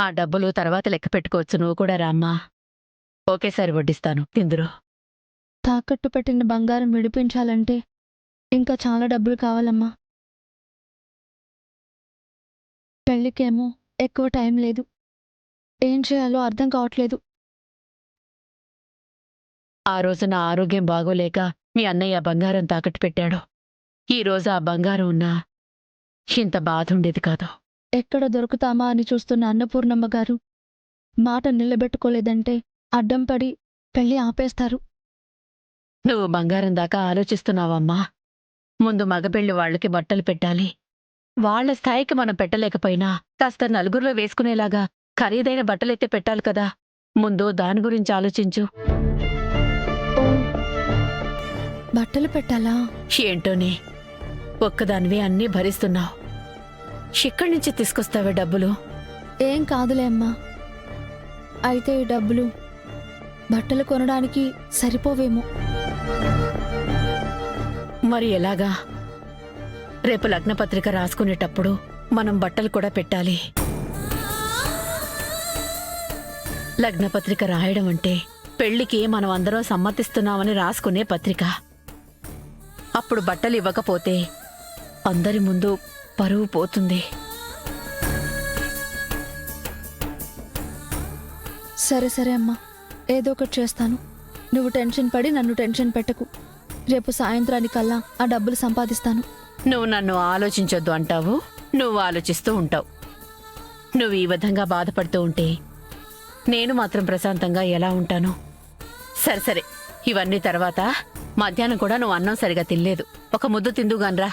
ఆ డబ్బులు తర్వాత లెక్క పెట్టుకోవచ్చు. నువ్వు కూడా రామ్మా. ఒకేసారి వడ్డిస్తాను, తిందురు. తాకట్టు పెట్టిన బంగారం విడిపించాలంటే ఇంకా చాలా డబ్బులు కావాలమ్మా. పెళ్ళికేమో ఎక్కువ టైం లేదు. ఏం చేయాలో అర్థం కావట్లేదు. ఆ రోజు నా ఆరోగ్యం బాగోలేక మీ అన్నయ్య బంగారం తాకట్టు పెట్టాడు. ఈ రోజు ఆ బంగారం ఉన్నా ఇంత బాధ ఉండేది కాదు. ఎక్కడ దొరుకుతామా అని చూస్తున్న అన్నపూర్ణమ్మ గారు మాట నిలబెట్టుకోలేదంటే అడ్డం పడి పెళ్లి ఆపేస్తారు. నువ్వు బంగారం దాకా ఆలోచిస్తున్నావమ్మా. ముందు మగపెళ్లి వాళ్ళకి బట్టలు పెట్టాలి. వాళ్ళ స్థాయికి మనం పెట్టలేకపోయినా కాస్త నలుగురిలో వేసుకునేలాగా ఖరీదైన బట్టలైతే పెట్టాలి కదా. ముందు దాని గురించి ఆలోచించు. ఓ, బట్టలు పెట్టాలా? ఏంటోనే, ఒక్కదానివే అన్నీ భరిస్తున్నావు. ఎక్కడి నుంచి తీసుకొస్తావే డబ్బులు? ఏం కాదులే అమ్మా. అయితే ఈ డబ్బులు బట్టలు కొనడానికి సరిపోవేమో. మరి ఎలాగా? రేపు లగ్నపత్రిక రాసుకునేటప్పుడు మనం బట్టలు కూడా పెట్టాలి. లగ్నపత్రిక రాయడం అంటే పెళ్లికి మనం అందరం సమ్మతిస్తున్నామని రాసుకునే పత్రిక. అప్పుడు బట్టలు ఇవ్వకపోతే అందరి ముందు పరువు పోతుంది. సరే సరే అమ్మా, ఏదో ఒకటి చేస్తాను. నువ్వు టెన్షన్ పడి నన్ను టెన్షన్ పెట్టకు. రేపు సాయంత్రానికల్లా ఆ డబ్బులు సంపాదిస్తాను. నువ్వు నన్ను ఆలోచించొద్దు అంటావు, నువ్వు ఆలోచిస్తూ ఉంటావు. నువ్వు ఈ విధంగా బాధపడుతూ ఉంటే నేను మాత్రం ప్రశాంతంగా ఎలా ఉంటాను? సరే సరే, ఇవన్నీ తర్వాత. మధ్యాహ్నం కూడా నువ్వు అన్నం సరిగా తినలేదు. ఒక ముద్దు తిందుగాన్రా.